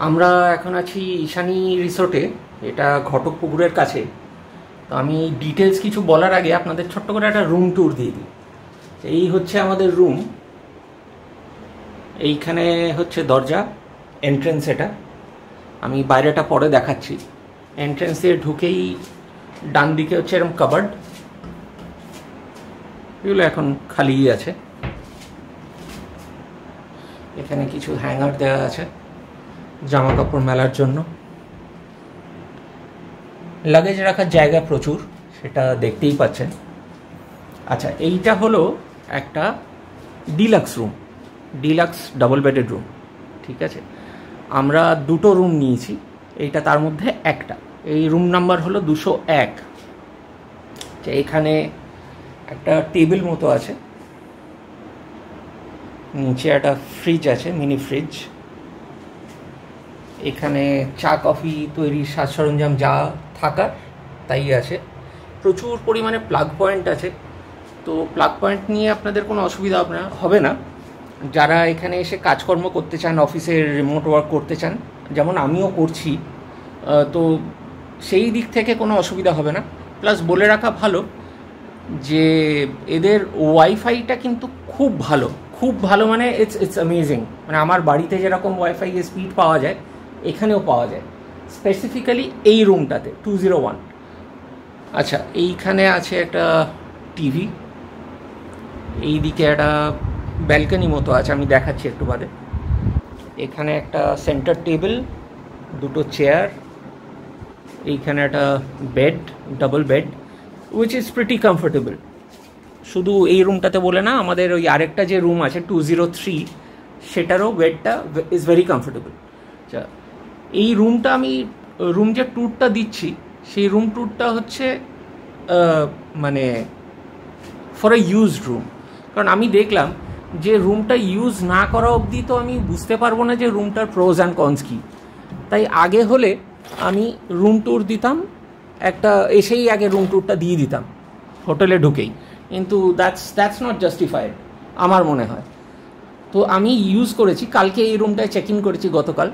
আমরা এখন আছি ঈশানী রিসোর্টে, এটা ঘটকপুকুরের কাছে। তো আমি ডিটেলস কিছু বলার আগে আপনাদের ছোট্ট করে একটা রুম ট্যুর দিয়ে দিই। এই হচ্ছে আমাদের রুম, এইখানে হচ্ছে দরজা, এন্ট্রেন্স। এটা আমি বাইরেটা পরে দেখাচ্ছি। এন্ট্রেন্স দিয়ে ঢুকেই ডান দিকে হচ্ছে এরকম কাবার্ড, এগুলো এখন খালিই আছে। এখানে কিছু হ্যাঙ্গার দেওয়া আছে জামা কাপড় মেলার জন্য। লাগেজ রাখার জায়গা প্রচুর, সেটা দেখতেই পাচ্ছেন। আচ্ছা, এইটা হলো একটা deluxe room, deluxe double bedded room. ঠিক আছে, আমরা দুটো রুম নিয়েছি, এইটা তার মধ্যে একটা। এই রুম নাম্বার হলো 201। এখানে একটা টেবিল মতো আছে, নিচে একটা ফ্রিজ আছে, মিনি ফ্রিজ। এখানে চা কফি তৈরির সাজ সরঞ্জাম যা থাকার তাই আছে। প্রচুর পরিমাণে প্লাগ পয়েন্ট আছে, তো প্লাগ পয়েন্ট নিয়ে আপনাদের কোনো অসুবিধা হবে না। যারা এখানে এসে কাজকর্ম করতে চান, অফিসের রিমোট ওয়ার্ক করতে চান, যেমন আমিও করছি, তো সেই দিক থেকে কোনো অসুবিধা হবে না। প্লাস বলে রাখা ভালো যে এদের ওয়াইফাইটা কিন্তু খুব ভালো, খুব ভালো, মানে ইটস অ্যামেজিং। মানে আমার বাড়িতে যেরকম ওয়াইফাই স্পিড পাওয়া যায় এখানেও পাওয়া যায়, স্পেসিফিক্যালি এই রুমটাতে 201। আচ্ছা, এইখানে আছে একটা টিভি, এই দিকে একটা ব্যালকনি মতো আছে, আমি দেখাচ্ছি একটু বাদে। এখানে একটা সেন্টার টেবিল, দুটো চেয়ার, এইখানে একটা bed, double bed, which is pretty comfortable. শুধু এই রুমটাতে বলে না, আমাদের ওই আরেকটা যে রুম আছে 203, সেটারও বেডটা ইজ ভেরি কমফোর্টেবল। আচ্ছা, এই রুমটা আমি রুম যে ট্যুরটা দিচ্ছি, সেই রুম ট্যুরটা হচ্ছে মানে ফর এ ইউজড রুম। কারণ আমি দেখলাম যে রুমটা ইউজ না করা অবধি তো আমি বুঝতে পারবো না যে রুমটার প্রোজ অ্যান্ড কনস কী। তাই আগে হলে আমি রুম ট্যুর দিতাম, একটা এসেই আগে রুম ট্যুরটা দিয়ে দিতাম হোটেলে ঢুকেই, কিন্তু দ্যাটস নট জাস্টিফাইড আমার মনে হয়। তো আমি ইউজ করেছি, কালকে এই রুমটায় চেক ইন করেছি গতকাল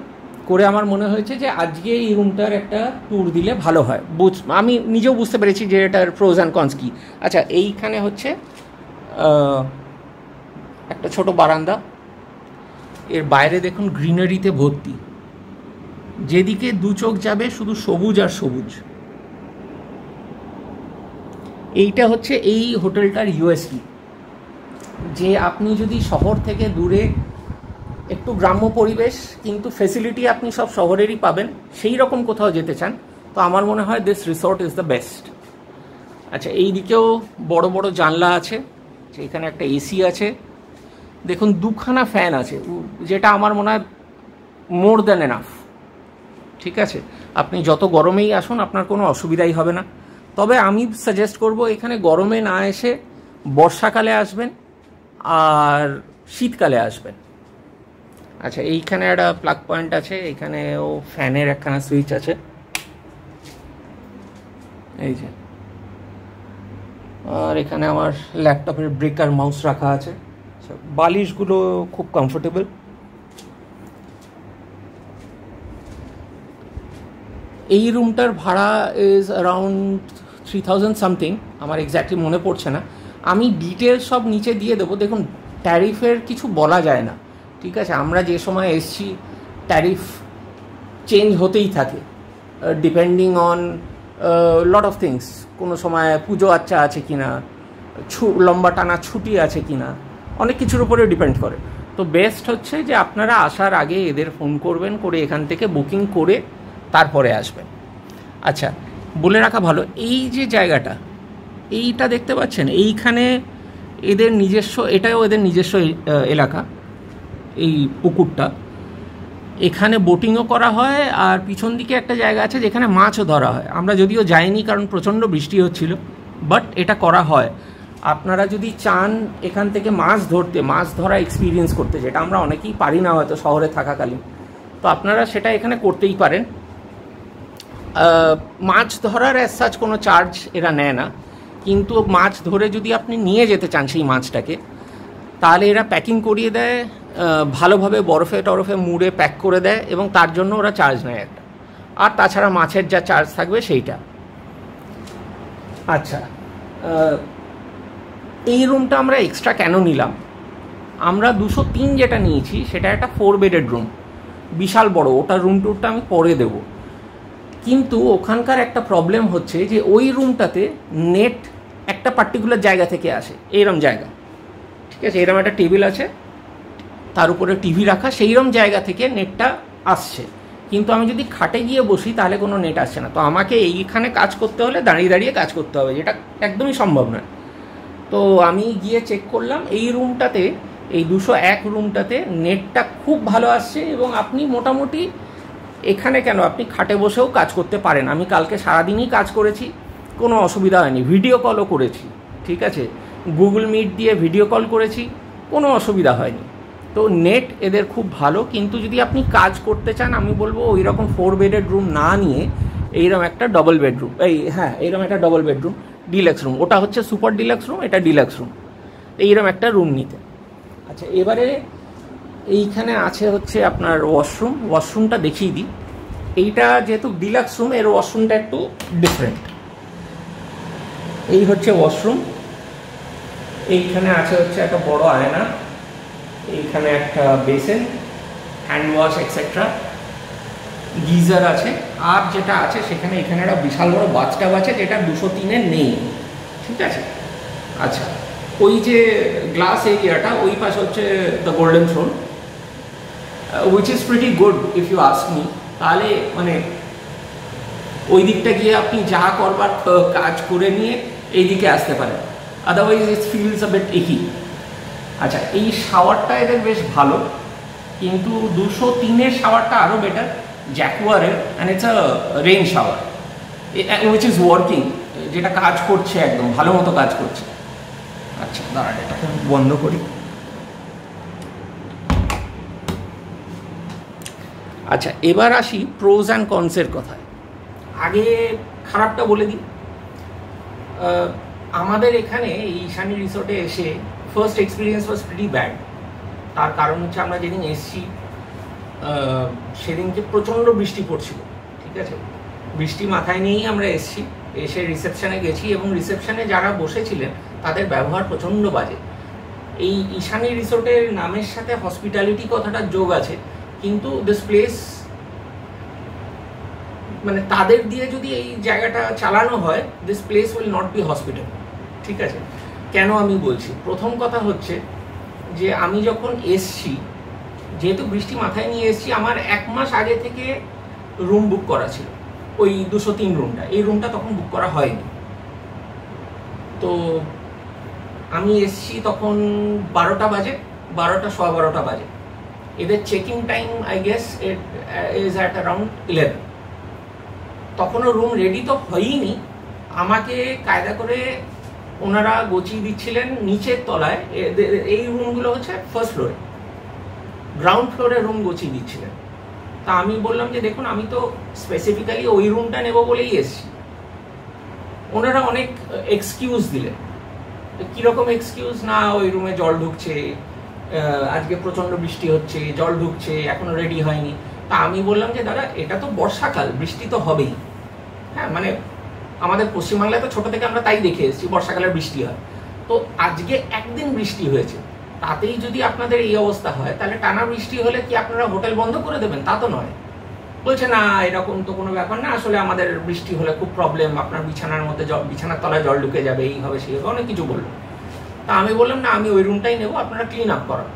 করে। আমার মনে হয়েছে যে আজকে এই রুমটার একটা ট্যুর দিলে ভালো হয়। আমি নিজেও বুঝতে পেরেছি যে এটার প্রোজ অ্যান্ড কনস কী। আচ্ছা, এইখানে হচ্ছে একটা ছোট বারান্দা, এর বাইরে দেখুন গ্রিনারিতে ভর্তি, যেদিকে দু চোখ যাবে শুধু সবুজ আর সবুজ। এইটা হচ্ছে এই হোটেলটার ইউএসপি, যে আপনি যদি শহর থেকে দূরে, একটু গ্রাম্য পরিবেশ কিন্তু ফেসিলিটি আপনি সব শহরেরই পাবেন, সেই রকম কোথাও যেতে চান, তো আমার মনে হয় this resort is the best. আচ্ছা, এই দিকেও বড় বড় জানলা আছে, এখানে একটা এসি আছে, দেখুন দুখানা ফ্যান আছে, যেটা আমার মনে হয় মোর দ্যান এনাফ। ঠিক আছে, আপনি যত গরমেই আসুন আপনার কোনো অসুবিধাই হবে না। তবে আমি সাজেস্ট করব এখানে গরমে না এসে বর্ষাকালে আসবেন আর শীতকালে আসবেন। আচ্ছা, এইখানে একটা প্লাগ পয়েন্ট আছে, এইখানেও ফ্যানের একখানা সুইচ আছে, এই যে। আর এখানে আমার ল্যাপটপের ব্রেক আর মাউস রাখা আছে। বালিশগুলো খুব কমফোর্টেবল। এই রুমটার ভাড়া ইজ অ্যারাউন্ড 3000 সামথিং, আমার এক্স্যাক্টলি মনে পড়ছে না। আমি ডিটেলস সব নিচে দিয়ে দেবো। দেখুন, ট্যারিফের কিছু বলা যায় না, ঠিক আছে। আমরা যে সময় এসছি ট্যারিফ চেঞ্জ হতেই থাকে, depending on lot of things. কোনো সময় পুজো আচ্চা আছে কি না, লম্বা টানা ছুটি আছে কি না, অনেক কিছুর উপরে ডিপেন্ড করে। তো বেস্ট হচ্ছে যে আপনারা আসার আগে এদের ফোন করবেন, করে এখান থেকে বুকিং করে তারপরে আসবেন। আচ্ছা, বলে রাখা ভালো, এই যে জায়গাটা, এইটা দেখতে পাচ্ছেন, এইখানে এদের নিজস্ব, এটাও এদের নিজস্ব এলাকা, এই পুকুরটা। এখানে বোটিংও করা হয়, আর পিছন দিকে একটা জায়গা আছে যেখানে মাছও ধরা হয়। আমরা যদিও যাইনি কারণ প্রচণ্ড বৃষ্টি হচ্ছিল, বাট এটা করা হয়। আপনারা যদি চান এখান থেকে মাছ ধরা এক্সপিরিয়েন্স করতে, যেটা আমরা অনেকেই পারি না হয়তো শহরে থাকাকালীন, তো আপনারা সেটা এখানে করতেই পারেন। মাছ ধরার অ্যাজ সাচ কোনো চার্জ এরা নেয় না, কিন্তু মাছ ধরে যদি আপনি নিয়ে যেতে চান সেই মাছটাকে, তাহলে এরা প্যাকিং করিয়ে দেয় ভালোভাবে বরফে টরফে মুড়ে প্যাক করে দেয় এবং তার জন্য ওরা চার্জ নেয় একটা, আর তাছাড়া মাছের যা চার্জ থাকবে সেইটা। আচ্ছা, এই রুমটা আমরা এক্সট্রা কেন নিলাম? আমরা 203 যেটা নিয়েছি সেটা একটা 4 বেডেড রুম, বিশাল বড়, ওটার রুম টুরটা আমি পরে দেব। কিন্তু ওখানকার একটা প্রবলেম হচ্ছে যে ওই রুমটাতে নেট একটা পার্টিকুলার জায়গা থেকে আসে, এইরকম জায়গা, ঠিক আছে, এরকম একটা টেবিল আছে, তার উপরে টিভি রাখা, সেইরকম জায়গা থেকে নেটটা আসছে। কিন্তু আমি যদি খাটে গিয়ে বসি তাহলে কোনো নেট আসছে না। তো আমাকে এইখানে কাজ করতে হলে দাঁড়িয়ে দাঁড়িয়ে কাজ করতে হবে, যেটা একদমই সম্ভব নয়। তো আমি গিয়ে চেক করলাম, এই রুমটাতে, এই 201 রুমটাতে নেটটা খুব ভালো আসছে এবং আপনি মোটামুটি এখানে কেন, আপনি খাটে বসেও কাজ করতে পারেন। আমি কালকে সারাদিনই কাজ করেছি, কোনো অসুবিধা হয়নি। ভিডিও কলও করেছি, ঠিক আছে, গুগল মিট দিয়ে ভিডিও কল করেছি, কোনো অসুবিধা হয়নি। তো নেট এদের খুব ভালো। কিন্তু যদি আপনি কাজ করতে চান, আমি বলবো ওই রকম 4 বেডেড রুম না নিয়ে এইরকম একটা ডবল বেডরুম, এইরকম একটা ডবল বেডরুম ডিলাক্স রুম, ওটা হচ্ছে সুপার ডিলাক্স রুম, এটা ডিলাক্স রুম, এইরকম একটা রুম নিতে। আচ্ছা, এবারে এইখানে আছে হচ্ছে আপনার ওয়াশরুম, ওয়াশরুমটা দেখিয়ে দিই। এইটা যেহেতু ডিলাক্স রুম, এর ওয়াশরুমটা একটু ডিফারেন্ট। এই হচ্ছে ওয়াশরুম, এইখানে আছে হচ্ছে একটা বড় আয়না, এইখানে একটা basin, hand wash etcetera, geyser আছে, আর যেটা আছে সেখানে এখানে একটা বিশাল বড় বাথটাব আছে, যেটা 203-এ নেই, ঠিক আছে। আচ্ছা, ওই যে গ্লাস এরিয়াটা, ওই পাশে হচ্ছে the Golden Throne, which is pretty good if you ask me. তাহলে মানে ওই দিকটা গিয়ে আপনি যা করবার কাজ করে নিয়ে এই দিকে আসতে পারেন, otherwise it feels a bit একই। আচ্ছা, এই শাওয়ারটা এদের বেশ ভালো, কিন্তু 203-এর শাওয়ারটা আরও বেটার, জ্যাকুয়ারের, and it's a rain shower which is working, যেটা কাজ করছে, একদম ভালো মতো কাজ করছে। আচ্ছা, দাঁড়ান এটাকে বন্ধ করি। আচ্ছা, এবার আসি প্রোজ অ্যান্ড কনসের কথায়। আগে খারাপটা বলে দিই, আমাদের এখানে এই ঈশানী রিসোর্টে এসে first experience was pretty bad. তার কারণ হচ্ছে আমরা যেদিন এসছি সেদিনকে প্রচণ্ড বৃষ্টি পড়ছিল, ঠিক আছে, বৃষ্টি মাথায় নিয়েই আমরা এসছি। এসে রিসেপশানে গেছি এবং রিসেপশানে যারা বসেছিলেন তাদের ব্যবহার প্রচণ্ড বাজে। এই ঈশানী রিসোর্টের নামের সাথে হসপিটালিটি কথাটা যোগ আছে, কিন্তু দিস প্লেস মানে তাদের দিয়ে যদি এই জায়গাটা চালানো হয়, this place will not be hospital, ঠিক আছে। কেন আমি বলছি, প্রথম কথা হচ্ছে যে আমি যখন এসছি, যেহেতু বৃষ্টি মাথায় নিয়ে এসছি, আমার 1 মাস আগে থেকে রুম বুক করা ছিল, ওই 203 রুমটা, এই রুমটা তখন বুক করা হয়নি। তো আমি এসছি তখন 12টা বাজে, 12টা সোয়া 12টা বাজে। এদের checking time I guess it is at around 11। তখনও রুম রেডি তো হয়ইনি, আমাকে কায়দা করে ওনারা গছিয়ে দিচ্ছিলেন নিচের তলায়। এই রুমগুলো হচ্ছে ফার্স্ট ফ্লোরে, গ্রাউন্ড ফ্লোরে রুম গছিয়ে দিচ্ছিলেন। তা আমি বললাম যে দেখুন, আমি তো স্পেসিফিক্যালি ওই রুমটা নেব বলেই এসছি। ওনারা অনেক এক্সকিউজ দিলেন। কীরকম এক্সকিউজ? না, ওই রুমে জল ঢুকছে, আজকে প্রচণ্ড বৃষ্টি হচ্ছে, জল ঢুকছে, এখনো রেডি হয়নি। তা আমি বললাম যে দাদা, এটা তো বর্ষাকাল, বৃষ্টি তো হবেই। হ্যাঁ, মানে আমাদের পশ্চিমবাংলায় তো ছোটো থেকে আমরা তাই দেখে এসেছি, বর্ষাকালে বৃষ্টি হয়। তো আজকে একদিন বৃষ্টি হয়েছে, তাতেই যদি আপনাদের এই অবস্থা হয়, তাহলে টানা বৃষ্টি হলে কি আপনারা হোটেল বন্ধ করে দেবেন? তা তো নয়। বলছে না, এরকম তো কোনো ব্যাপার না, আসলে আমাদের বৃষ্টি হলে খুব প্রবলেম, আপনার বিছানার মধ্যে বিছানার তলায় জল ঢুকে যাবে, এইভাবে সেইভাবে অনেক কিছু বললো। তা আমি বললাম না, আমি ওই রুমটাই নেবো, আপনারা ক্লিন আপ করান।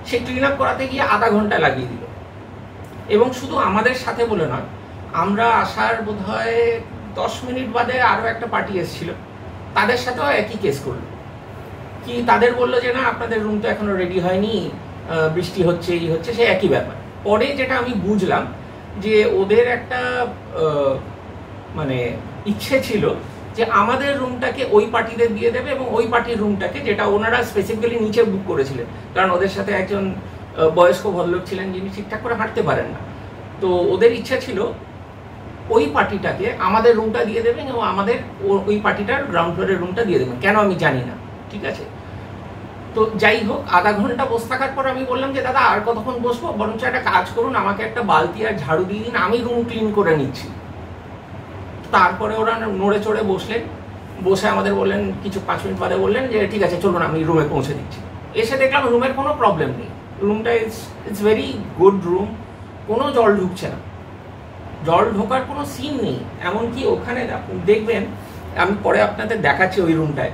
সেই ক্লিন আপ করাতে গিয়ে আধা ঘন্টা লাগিয়ে দিল। এবং শুধু আমাদের সাথে বলে নয়, আমরা আসার বোধহয় 10 মিনিট বাদে আরও একটা পার্টি এসেছিল, তাদের সাথেও একই কেস করলো। কি তাদের বললো যে না, আপনাদের রুম তো এখনো রেডি হয়নি, বৃষ্টি হচ্ছে, এই হচ্ছে, সে একই ব্যাপার। পরে যেটা আমি বুঝলাম যে ওদের একটা মানে ইচ্ছে ছিল যে আমাদের রুমটাকে ওই পার্টিদের দিয়ে দেবে এবং ওই পার্টির রুমটাকে, যেটা ওনারা স্পেসিফিক্যালি নিচে বুক করেছিলেন, কারণ ওদের সাথে একজন বয়স্ক ভদ্রলোক ছিলেন যিনি ঠিকঠাক করে হাঁটতে পারেন না। তো ওদের ইচ্ছা ছিল ওই পার্টিটাকে আমাদের রুমটা দিয়ে দেবেন এবং আমাদের ওই পার্টিটার গ্রাউন্ড ফ্লোরের রুমটা দিয়ে দেবেন। কেন আমি জানি না, ঠিক আছে। তো যাই হোক, আধা ঘন্টা বসে থাকার পর আমি বললাম যে দাদা আর কতক্ষণ বসবো, বরঞ্চ একটা কাজ করুন, আমাকে একটা বালতি আর ঝাড়ু দিয়ে দিন, আমি রুম ক্লিন করে নিচ্ছি। তারপরে ওরা নড়ে চড়ে বসলেন, বসে আমাদের বললেন কিছু 5 মিনিট বাদে বললেন যে ঠিক আছে চলুন আমি রুমে পৌঁছে দিচ্ছি। এসে দেখলাম রুমের কোনো প্রবলেম নেই, রুমটা ইটস ভেরি গুড রুম, কোনো জল ঢুকছে না, জল ঢোকার কোনো সিন নেই। এমনকি ওখানে দেখবেন, আমি পরে আপনাদের দেখাচ্ছি ওই রুমটায়,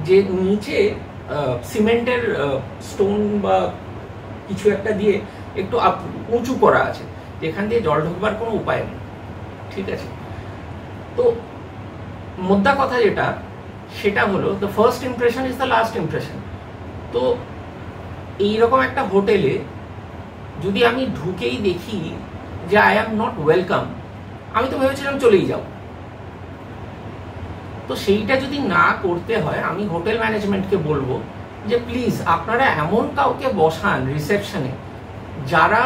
যে নিচে সিমেন্টের স্টোন বা কিছু একটা দিয়ে একটু উঁচু করা আছে, যেখান দিয়ে জল ঢোকবার কোনো উপায় নেই। ঠিক আছে, তো মোদ্দা কথা যেটা, সেটা হলো the first impression is the last impression. তো এইরকম একটা হোটেলে যদি আমি ঢুকেই দেখি যে আই অ্যাম নট ওয়েলকাম, আমি তো ভেবেছিলাম চলেই যাও। তো সেইটা যদি না করতে হয়, আমি হোটেল ম্যানেজমেন্টকে বলবো যে প্লিজ আপনারা এমন কাউকে বসান রিসেপশনে যারা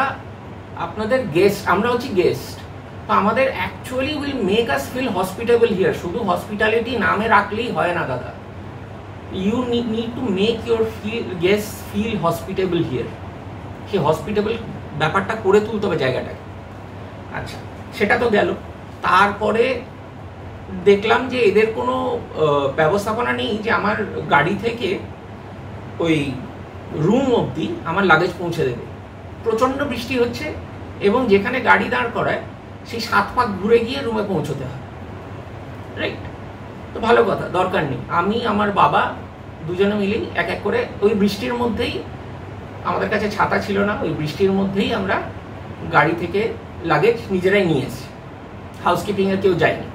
আপনাদের গেস্ট, আমরা হচ্ছি গেস্ট, তো আমাদের actually will make us feel hospitable here. শুধু হসপিটালিটি নামে রাখলেই হয় না দাদা, you need to make your guest feel hospitable here. সেই হসপিটেবল ব্যাপারটা করে তুলতে হবে জায়গাটাকে। আচ্ছা, সেটা তো গেল। তারপরে দেখলাম যে এদের কোনো ব্যবস্থাপনা নেই যে আমার গাড়ি থেকে ওই রুম অবধি আমার লাগেজ পৌঁছে দেবে। প্রচণ্ড বৃষ্টি হচ্ছে এবং যেখানে গাড়ি দাঁড় করায় সেই 7 পাক ঘুরে গিয়ে রুমে পৌঁছতে হয়, রাইট? তো ভালো কথা, দরকার নেই। আমি আমার বাবা দুজনে মিলেই এক এক করে ওই বৃষ্টির মধ্যেই, আমাদের কাছে ছাতা ছিল না, ওই বৃষ্টির মধ্যেই আমরা গাড়ি থেকে লাগেজ নিজেরাই নিয়ে এসেছি, হাউসকিপিংয়ের কেউ যায়নি,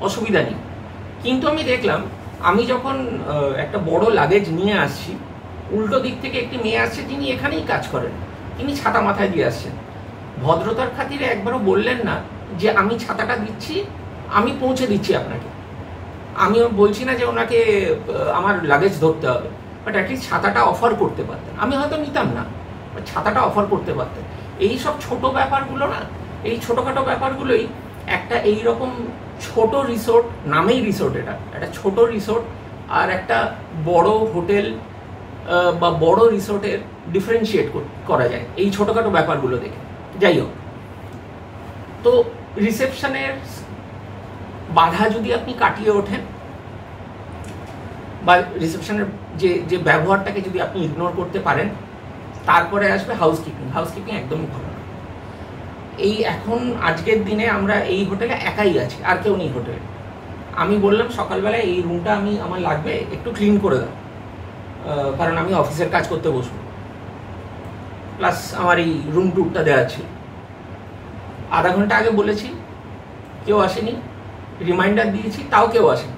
অসুবিধা নেই। কিন্তু আমি দেখলাম আমি যখন একটা বড় লাগেজ নিয়ে আসছি, উল্টো দিক থেকে একটি মেয়ে আসছে যিনি এখানেই কাজ করেন, তিনি ছাতা মাথায় দিয়ে আসছেন। ভদ্রতার খাতিরে একবারও বললেন না যে আমি ছাতাটা দিচ্ছি, আমি পৌঁছে দিচ্ছি আপনাকে। আমি বলছি না যে ওনাকে আমার লাগেজ ধরতে হবে, বাট অ্যাটলিস্ট ছাতাটা অফার করতে পারতেন। আমি হয়তো নিতাম না, বাট ছাতাটা অফার করতে পারতেন। এই সব ছোট ব্যাপারগুলো না, এই ছোটোখাটো ব্যাপারগুলোই একটা এইরকম ছোট রিসোর্ট, নামেই রিসোর্ট, এটা একটা ছোট রিসোর্ট আর একটা বড় হোটেল বা বড় রিসোর্টের ডিফারেন্সিয়েট করা যায় এই ছোটোখাটো ব্যাপারগুলো দেখে। যাই হোক, তো রিসেপশনের বাধা যদি আপনি কাটিয়ে ওঠেন বা রিসেপশনের যে ব্যবহারটাকে যদি আপনি ইগনোর করতে পারেন, তারপরে আসবে হাউসকিপিং। হাউসকিপিং একদমই ভালো না। এই এখন আজকের দিনে আমরা এই হোটেলে একাই আছি, আর কেউ নেই হোটেলে। আমি বললাম সকালবেলায় এই রুমটা আমার লাগবে, একটু ক্লিন করে দাও, কারণ আমি অফিসের কাজ করতে বসবো, প্লাস আমার এই রুম ট্যুরটা দেওয়া ছিল। আধা ঘন্টা আগে বলেছি, কেউ আসেনি। রিমাইন্ডার দিয়েছি, তাও কেউ আসেনি।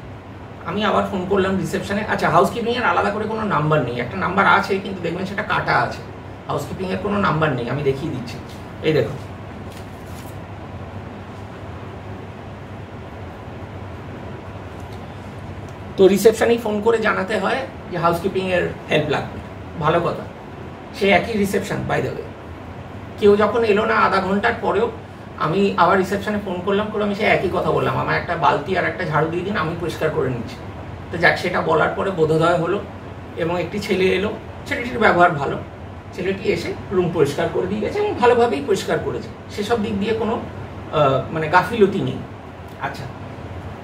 আমি আবার ফোন করলাম রিসেপশনে। আচ্ছা, হাউসকিপিংয়ের আলাদা করে কোনো নাম্বার নেই, একটা নাম্বার আছে কিন্তু দেখবেন সেটা কাটা আছে। হাউসকিপিংয়ের কোনো নাম্বার নেই, আমি দেখিয়ে দিচ্ছি, এই দেখো। তো রিসেপশনেই ফোন করে জানাতে হয় যে হাউসকিপিংয়ের হেল্প লাগবে। ভালো কথা, সে একই রিসেপশন বাই দ্য ওয়ে। কেউ যখন এলো না আধা ঘন্টার পরেও আমি আবার রিসেপশনে ফোন করলাম, করে আমি সে একই কথা বললাম, আমার একটা বালতি আর একটা ঝাড়ু দিয়ে দিন, আমি পরিষ্কার করে নিচ্ছি। তো যাক, সেটা বলার পরে বোধোদয় হলো এবং একটি ছেলে এলো। ছেলেটির ব্যবহার ভালো, ছেলেটি এসে রুম পরিষ্কার করে দিয়ে গেছে এবং ভালোভাবেই পরিষ্কার করেছে, সেসব দিক দিয়ে কোনো মানে গাফিলতি নেই। আচ্ছা,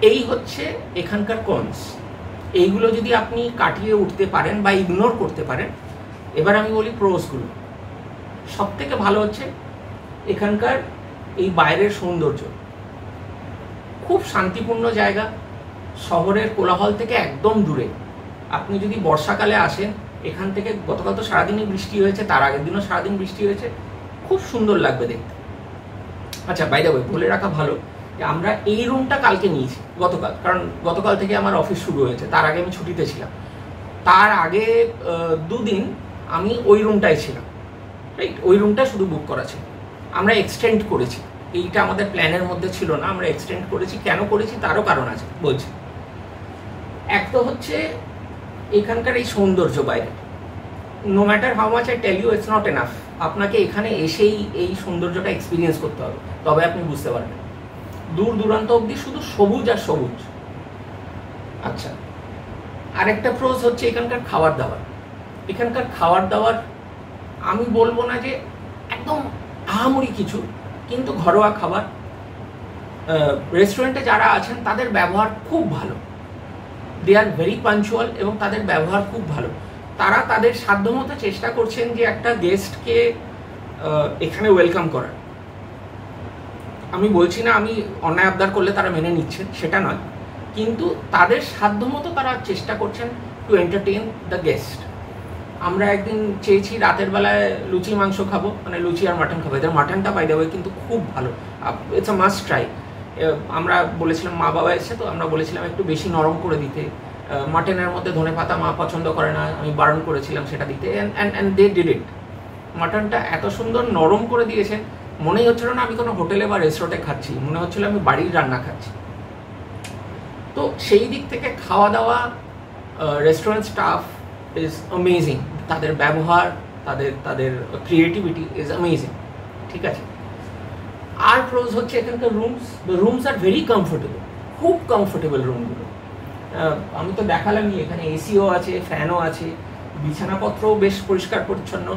এই হচ্ছে এখানকার কনস। এইগুলো যদি আপনি কাটিয়ে উঠতে পারেন বা ইগনোর করতে পারেন, এবার আমি বলি প্রোসগুলো। সব থেকে ভালো হচ্ছে এখানকার এই বাইরের সৌন্দর্য, খুব শান্তিপূর্ণ জায়গা, শহরের কোলাহল থেকে একদম দূরে। আপনি যদি বর্ষাকালে আসেন, এখান থেকে গতকাল তো সারাদিনই বৃষ্টি হয়েছে, তার আগের দিনও সারাদিন বৃষ্টি হয়েছে, খুব সুন্দর লাগবে দেখতে। আচ্ছা, বাই দ্য ওয়ে বলে রাখা ভালো যে আমরা এই রুমটা কালকে নিয়েছি, গতকাল, কারণ গতকাল থেকে আমার অফিস শুরু হয়েছে, তার আগে আমি ছুটিতে ছিলাম। তার আগে 2 দিন আমি ওই রুমটাই ছিলাম, রাইট? ওই রুমটা শুধু বুক করা ছিল। আমরা এক্সটেন্ড করেছি, এইটা আমাদের প্ল্যানের মধ্যে ছিল না, আমরা এক্সটেন্ড করেছি। কেন করেছি তারও কারণ আছে, বলছি। এক তো হচ্ছে এখানকার এই সৌন্দর্য বাইরে, no matter how much I tell you, it's not enough. আপনাকে এখানে এসেই এই সৌন্দর্যটা এক্সপিরিয়েন্স করতে হবে, তবে আপনি বুঝতে পারবেন। দূর দূরান্ত অবধি শুধু সবুজ আর সবুজ। আচ্ছা, আরেকটা প্রোজ হচ্ছে এখানকার খাবার দাবার। এখানকার খাবার দাবার আমি বলবো না যে একদম আহামরি কিছু, কিন্তু ঘরোয়া খাবার। রেস্টুরেন্টে যারা আছেন তাদের ব্যবহার খুব ভালো, দে আর ভেরি পাঞ্চুয়াল এবং তাদের ব্যবহার খুব ভালো। তারা তাদের সাধ্যমতো চেষ্টা করছেন যে একটা গেস্টকে এখানে ওয়েলকাম করার। আমি বলছি না আমি অন্যায় আবদার করলে তারা মেনে নিচ্ছেন, সেটা নয়, কিন্তু তাদের সাধ্যমতো তারা চেষ্টা করছেন টু এন্টারটেইন দ্য গেস্ট। আমরা একদিন চেয়েছি রাতের বেলায় লুচি মাংস খাবো, মানে লুচি আর মাটন খাবো। এদের মাটনটা পাই দেবে কিন্তু খুব ভালো, ইটস আ মাস্ট ট্রাই। আমরা বলেছিলাম, মা বাবা এসে তো আমরা বলেছিলাম একটু বেশি নরম করে দিতে, মাটনের মধ্যে ধনে পাতা মা পছন্দ করে না, আমি বারণ করেছিলাম সেটা দিতে, অ্যান্ড দে ডিড ইট। মাটনটা এত সুন্দর নরম করে দিয়েছেন, মনেই হচ্ছিল না আমি কোনো হোটেলে বা রেস্টুরেন্টে খাচ্ছি, মনে হচ্ছিল আমি বাড়ির রান্না খাচ্ছি। তো সেই দিক থেকে খাওয়া দাওয়া, রেস্টুরেন্ট স্টাফ ইজ অ্যামেজিং, তাদের ব্যবহার, তাদের ক্রিয়েটিভিটি ইজ অ্যামেজিং, ঠিক আছে। আর প্রোজ হচ্ছে এখানকার rooms. The rooms are very comfortable, খুব কমফোর্টেবল রুমগুলো। আমি তো দেখালামই, এখানে এসিও আছে, ফ্যানও আছে, বিছানাপত্রও বেশ পরিষ্কার পরিচ্ছন্ন।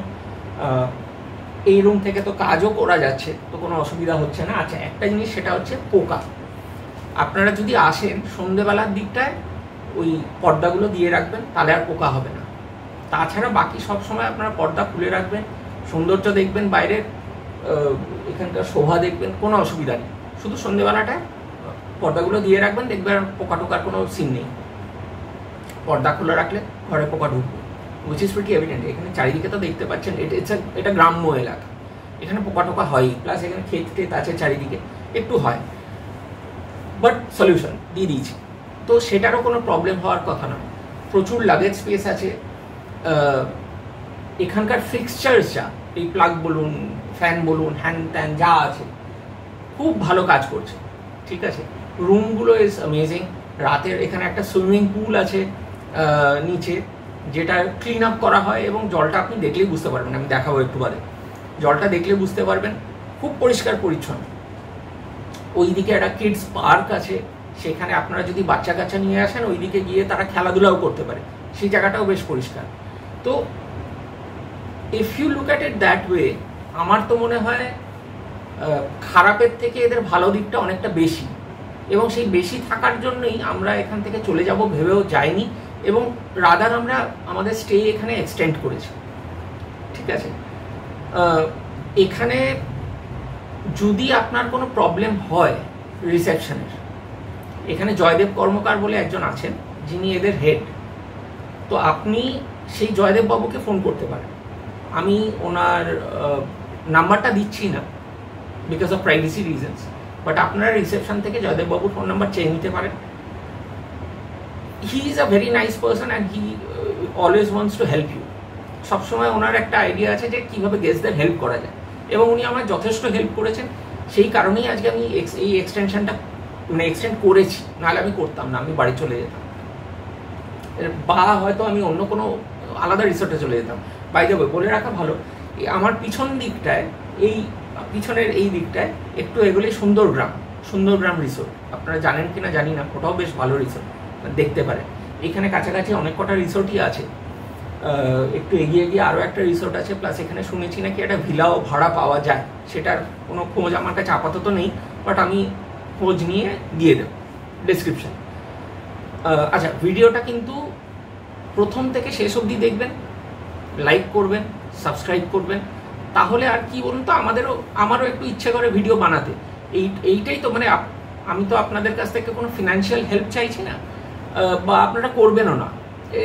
এই রুম থেকে তো কাজও করা যাচ্ছে, তো কোনো অসুবিধা হচ্ছে না। আচ্ছা, একটা জিনিস, সেটা হচ্ছে পোকা। আপনারা যদি আসেন সন্ধ্যেবেলার দিকটায় ওই পর্দাগুলো দিয়ে রাখবেন, তাহলে আর পোকা হবে না। তাছাড়া বাকি সব সময় আপনারা পর্দা খুলে রাখবেন, সৌন্দর্য দেখবেন বাইরের, এখানকার শোভা দেখবেন, কোনো অসুবিধা নেই। শুধু সন্ধ্যেবেলাটায় পর্দাগুলো দিয়ে রাখবেন, দেখবেন পোকা টোকার কোনো সিন নেই। পর্দা খুলে রাখলে ঘরে পোকা ঢুকবে, উইচ ইজ প্রিটি এভিডেন্ট। এখানে চারিদিকে তো দেখতে পাচ্ছেন, এটা গ্রাম্য এলাকা, এখানে পোকা টোকা হয়ই, প্লাস এখানে ক্ষেত টেত আছে চারিদিকে, একটু হয়, বাট সলিউশন দিয়ে দিয়েছি, তো সেটারও কোনো প্রবলেম হওয়ার কথা নয়। প্রচুর লাগেজ স্পেস আছে। এখানকার ফিক্সচার্স যা, এই প্লাগ বলুন, ফ্যান বলুন, হ্যান ত্যান যা আছে, খুব ভালো কাজ করছে, ঠিক আছে। রুমগুলো ইজ অ্যামেজিং। রাতের এখানে একটা সুইমিং পুল আছে নিচে, যেটা ক্লিন আপ করা হয়, এবং জলটা আপনি দেখলেই বুঝতে পারবেন, আমি দেখাবো একটু বাদে, জলটা দেখলে বুঝতে পারবেন, খুব পরিষ্কার পরিচ্ছন্ন। ওইদিকে একটা কিডস পার্ক আছে, সেখানে আপনারা যদি বাচ্চা কাচ্চা নিয়ে আসেন, ওইদিকে গিয়ে তারা খেলাধুলাও করতে পারে, সেই জায়গাটাও বেশ পরিষ্কার। তো if you look at it that way, আমার তো মনে হয় খারাপের থেকে এদের ভালো দিকটা অনেকটা বেশি, এবং সেই বেশি থাকার জন্যই আমরা এখান থেকে চলে যাব ভেবেও যাইনি, এবং রাদার আমরা আমাদের স্টে এখানে এক্সটেন্ড করেছি, ঠিক আছে। এখানে যদি আপনার কোনো প্রবলেম হয় রিসেপশনের, এখানে জয়দেব কর্মকার বলে একজন আছেন, যিনি এদের হেড, তো আপনি সেই জয়দেব বাবুকে ফোন করতে পারেন। আমি ওনার নাম্বারটা দিচ্ছি না because of privacy reasons, but আপনারা রিসেপশন থেকে জয়দেব বাবুর ফোন নাম্বার চেয়ে নিতে পারেন। He is a very nice person and he always wants to help you. সবসময় ওনার একটা আইডিয়া আছে যে কীভাবে গেস্টদের হেল্প করা যায়, এবং উনি আমার যথেষ্ট হেল্প করেছেন। সেই কারণেই আজকে আমি এই এক্সটেনশনটা এক্সটেন্ড করেছি, নাহলে আমি করতাম না, আমি বাড়ি চলে যেতাম, বা হয়তো আমি অন্য কোনো আলাদা রিসোর্টে চলে যেতাম। বাই দ্য ওয়ে, বলে রাখা ভালো, আমার পিছন দিকটায়, এই পিছনের এই দিকটায় একটু এগুলি সুন্দরগ্রাম রিসোর্ট, আপনারা জানেন কিনা জানি না, ওটাও বেশ ভালো রিসোর্ট, দেখতে পারেন। এখানে কাছাকাছি অনেক কটা রিসোর্টই আছে, একটু এগিয়ে গিয়ে আরও একটা রিসোর্ট আছে, প্লাস এখানে শুনেছি নাকি একটা ভিলাও ভাড়া পাওয়া যায়, সেটার কোনো খোঁজ আমার কাছে আপাতত নেই, বাট আমি খোঁজ নিয়ে দিয়ে দেব ডেসক্রিপশন। আচ্ছা, ভিডিওটা কিন্তু প্রথম থেকে শেষ অবধি দেখবেন, লাইক করবেন, সাবস্ক্রাইব করবেন, তাহলে আর কি বলুন তো, আমারও একটু ইচ্ছে করে ভিডিও বানাতে। এইটাই তো, মানে আমি তো আপনাদের কাছ থেকে কোনো ফিনান্সিয়াল হেল্প চাইছি না, বা আপনারা করবেনও না।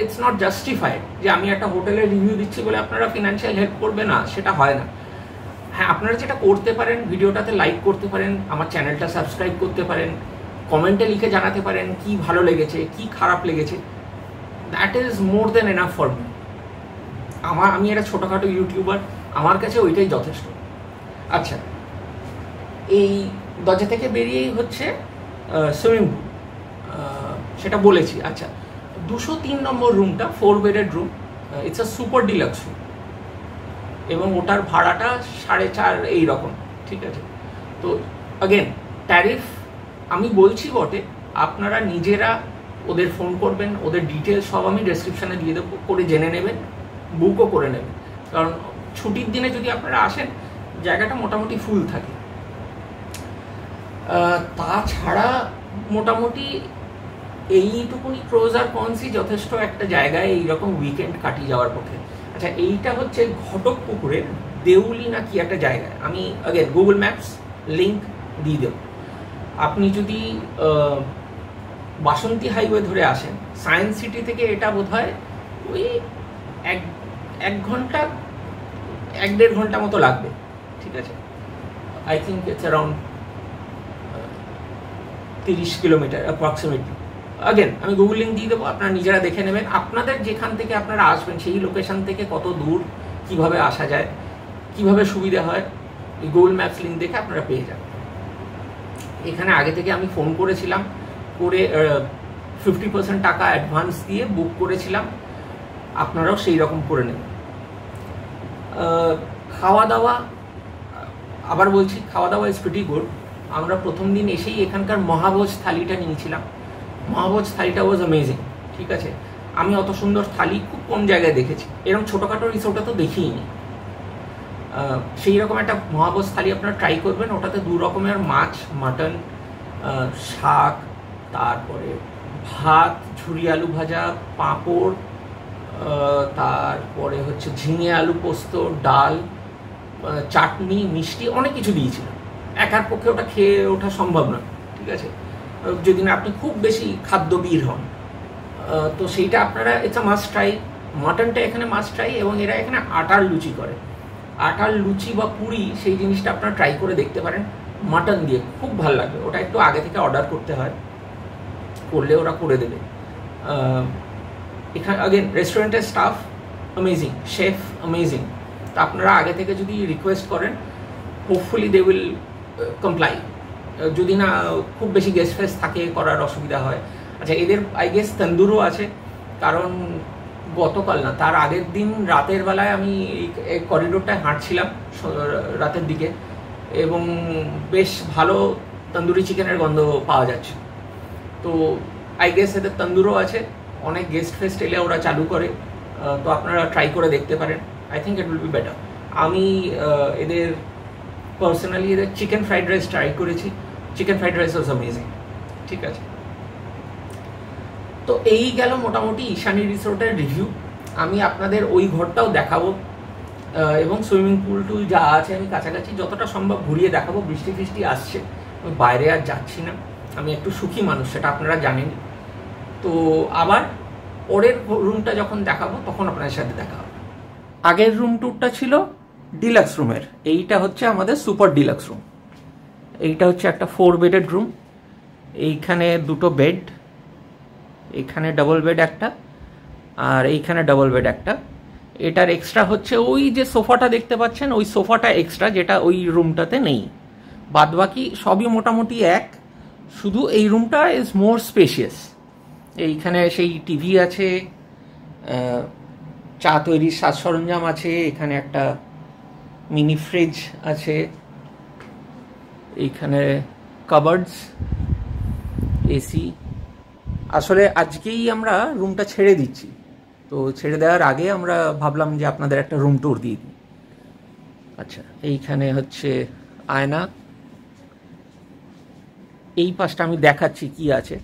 ইটস নট জাস্টিফাইড যে আমি একটা হোটেলের রিভিউ দিচ্ছি বলে আপনারা ফিনান্সিয়াল হেল্প করবে না, সেটা হয় না। হ্যাঁ, আপনারা যেটা করতে পারেন, ভিডিওটাতে লাইক করতে পারেন, আমার চ্যানেলটা সাবস্ক্রাইব করতে পারেন, কমেন্টে লিখে জানাতে পারেন কি ভালো লেগেছে, কি খারাপ লেগেছে। That is more than enough for me. আমি একটা ছোটোখাটো ইউটিউবার, আমার কাছে ওইটাই যথেষ্ট। আচ্ছা, এই দরজা থেকে বেরিয়েই হচ্ছে সুইমিং পুল, সেটা বলেছি। আচ্ছা, 203 নম্বর রুমটা 4 bedded room, it's a super deluxe room, এবং ওটার ভাড়াটা 4.5 এই রকম, ঠিক আছে। তো অগেন ট্যারিফ আমি বলছি বটে, আপনারা নিজেরা ওদের ফোন করবেন, ওদের ডিটেলস সব আমি ডেসক্রিপশানে দিয়ে দেবো, করে জেনে নেবেন, বুকও করে নেবেন। কারণ ছুটির দিনে যদি আপনারা আসেন জায়গাটা মোটামুটি ফুল থাকে। তাছাড়া মোটামুটি এইটুকুনি প্রোজ আর কনসই যথেষ্ট একটা জায়গায় এইরকম উইকেন্ড কাটিয়ে যাওয়ার পক্ষে। আচ্ছা, এইটা হচ্ছে ঘটকপুকুরের দেউলি না কি একটা জায়গায়, আমি আগেন গুগল ম্যাপস লিঙ্ক দিয়ে দেব। আপনি যদি বাসন্তী হাইওয়ে ধরে আসেন, সায়েন্স সিটি থেকে এটা বোধহয় ওই এক ঘন্টা 1-1.5 ঘন্টা মতো লাগবে, ঠিক আছে। I think it's around 30 kilometre approximately. Again আমি গুগল লিঙ্ক দিয়ে দেবো, আপনারা নিজেরা দেখে নেবেন। আপনাদের যেখান থেকে আপনারা আসবেন সেই লোকেশন থেকে কত দূর, কিভাবে আসা যায়, কিভাবে সুবিধা হয়, এই গুগল ম্যাপস লিঙ্ক দেখে আপনারা পেয়ে যাবেন। এখানে আগে থেকে আমি ফোন করেছিলাম, করে 50% টাকা অ্যাডভান্স দিয়ে বুক করেছিলাম, আপনারাও সেই রকম করে নেবেন। খাওয়া দাওয়া, আবার বলছি, খাওয়া দাওয়া ইজ প্রিটি গুড। আমরা প্রথম দিন এসেই এখানকার মহাভোজ থালিটা নিয়েছিলাম। মহাভোজ থালিটা ওয়াজ অ্যামেজিং, ঠিক আছে। আমি অত সুন্দর থালি খুব কম জায়গায় দেখেছি, এরকম ছোটোখাটো রিসোর্টে তো দেখিইনি। সেই রকম একটা মহাভোজ থালি আপনারা ট্রাই করবেন। ওটাতে 2 রকমের মাছ, মাটন, শাক, তারপরে ভাত, ঝুরি আলু ভাজা, পাঁপড়, তারপরে হচ্ছে ঝিঙে আলু পোস্ত, ডাল, চাটনি, মিষ্টি, অনেক কিছু দিয়েছিল। একার পক্ষে ওটা খেয়ে ওঠা সম্ভব নয়, ঠিক আছে, যদি না আপনি খুব বেশি খাদ্যবীর হন। তো সেইটা আপনারা ইটস আ মাস্ট ট্রাই। মাটনটা এখানে মাস্ট ট্রাই, এবং এরা এখানে আটার লুচি করে। আটার লুচি বা পুরি, সেই জিনিসটা আপনারা ট্রাই করে দেখতে পারেন মাটন দিয়ে, খুব ভালো লাগবে। ওটা একটু আগে থেকে অর্ডার করতে হয়, করলে ওরা করে দেবে। এখানে আগেন রেস্টুরেন্টের স্টাফ অ্যামেজিং, শেফ অ্যামেজিং। তা আপনারা আগে থেকে যদি রিকোয়েস্ট করেন, হোপফুলি দে উইল কমপ্লাই। যদি না খুব বেশি গেস্ট ফেস্ট থাকে, করার অসুবিধা হয়। আচ্ছা, এদের আই গেস তন্দুরও আছে, কারণ গতকাল না তার আগের দিন রাতের বেলায় আমি এই করিডোরটায় হাঁটছিলাম রাতের দিকে, এবং বেশ ভালো তন্দুরি চিকেনের গন্ধ পাওয়া যাচ্ছে। তো আই গেস এদের তন্দুরও আছে, অনেক গেস্ট ফেস্ট এলে ওরা চালু করে। তো আপনারা ট্রাই করে দেখতে পারেন, I think it will be better. আমি এদের পার্সোনালি এদের চিকেন ফ্রাইড রাইস ট্রাই করেছি, chicken fried rice was amazing, ঠিক আছে। তো এই গেল মোটামুটি ঈশানী রিসোর্টের রিভিউ। আমি আপনাদের ওই ঘরটাও দেখাবো, এবং সুইমিং পুল টুল যা আছে আমি কাছাকাছি যতটা সম্ভব ঘুরিয়ে দেখাবো। বৃষ্টি ফৃষ্টি আসছে, আমি বাইরে আর যাচ্ছি না, আমি একটু সুখী মানুষ, সেটা আপনারা জানেন। তো আবার পরের রুমটা যখন দেখাবো তখন আপনাদের সাথে দেখা হবে। আগের রুম টুরটা ছিল ডিলাক্স রুমের, এইটা হচ্ছে আমাদের সুপার ডিলাক্স রুম। এইটা হচ্ছে একটা 4 বেডেড রুম। এইখানে 2টো বেড, এইখানে ডাবল বেড একটা, আর এইখানে ডাবল বেড একটা। এটার এক্সট্রা হচ্ছে ওই যে সোফাটা দেখতে পাচ্ছেন, ওই সোফাটা এক্সট্রা, যেটা ওই রুমটাতে নেই। বাদবাকি সবই মোটামুটি এক, শুধু এই রুমটা ইজ মোর স্পেশিয়াস। এইখানে সেই টিভি আছে, চা তৈরির সাজ সরঞ্জাম আছে, এখানে একটা মিনি ফ্রিজ আছে, এইখানে কাবার্ডস, এসি। আসলে আজকেই আমরা রুমটা ছেড়ে দিচ্ছি, তো ছেড়ে দেওয়ার আগে আমরা ভাবলাম যে আপনাদের একটা রুম ট্যুর দিয়ে দিই। আচ্ছা, এইখানে হচ্ছে আয়না, এই পাশটা আমি দেখাচ্ছি কি আছে।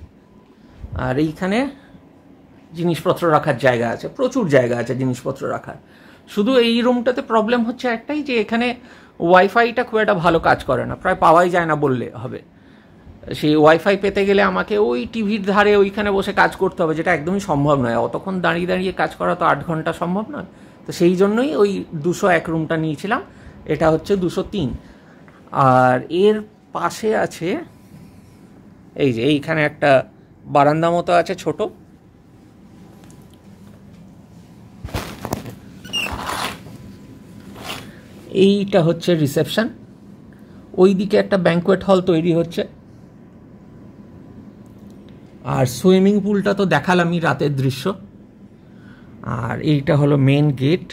আর এইখানে জিনিসপত্র রাখার জায়গা আছে, প্রচুর জায়গা আছে জিনিসপত্র রাখার। শুধু এই রুমটাতে প্রবলেম হচ্ছে একটাই, যে এখানে ওয়াইফাইটা খুব একটা ভালো কাজ করে না, প্রায় পাওয়াই যায় না বললে হবে। সেই ওয়াইফাই পেতে গেলে আমাকে ওই টিভির ধারে ওইখানে বসে কাজ করতে হবে, যেটা একদমই সম্ভব নয়। অতক্ষণ দাঁড়িয়ে দাঁড়িয়ে কাজ করা তো 8 ঘন্টা সম্ভব নয়। তো সেই জন্যই ওই 201 রুমটা নিয়েছিলাম, এটা হচ্ছে 203। আর এর পাশে আছে এই যে এইখানে একটা বারান্দা মতো আছে ছোট, এইটা হচ্ছে রিসেপশন। ওইদিকে একটা ব্যাঙ্কোয়েট হল তৈরি হচ্ছে। আর সুইমিং পুলটা তো দেখালামই, রাতের দৃশ্য। আর এইটা হলো মেন গেট।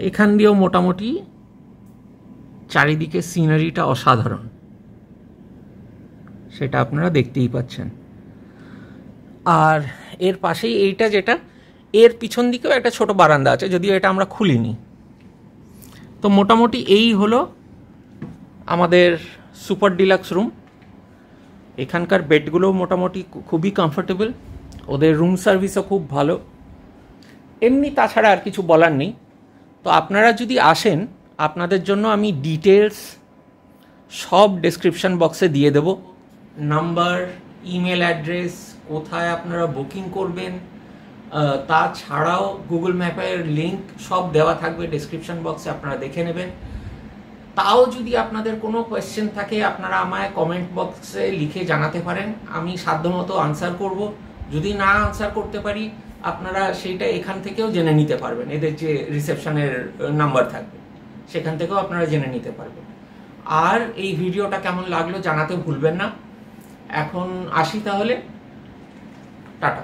এখান দিয়েও মোটামুটি চারিদিকে সিনারিটা অসাধারণ। সেটা আপনারা দেখতেই পাচ্ছেন। আর এর পাশেই এইটা, যেটা এর পিছন দিকেও একটা ছোট বারান্দা আছে, যদিও এটা আমরা খুলিনি। তো মোটামুটি এই হলো আমাদের সুপার ডিলাক্স রুম। এখানকার বেডগুলোও মোটামুটি খুবই কমফোর্টেবল, ওদের রুম সার্ভিসও খুব ভালো। এমনি তাছাড়া আর কিছু বলার নেই। তো আপনারা যদি আসেন, আপনাদের জন্য আমি ডিটেলস সব ডেসক্রিপশন বক্সে দিয়ে দেব। নাম্বার, ইমেল অ্যাড্রেস, কোথায় আপনারা বুকিং করবেন, তাছাড়াও গুগল ম্যাপের লিঙ্ক সব দেওয়া থাকবে ডেসক্রিপশন বক্সে, আপনারা দেখে নেবেন। তাও যদি আপনাদের কোনো কোয়েশ্চেন থাকে, আপনারা আমায় কমেন্ট বক্সে লিখে জানাতে পারেন, আমি সাধ্যমতো আনসার করব। যদি না আনসার করতে পারি, আপনারা সেইটা এখান থেকেও জেনে নিতে পারবেন, এদের যে রিসেপশনের নাম্বার থাকবে সেখান থেকেও আপনারা জেনে নিতে পারবেন। আর এই ভিডিওটা কেমন লাগলো জানাতে ভুলবেন না। এখন আসি তাহলে, টাটা।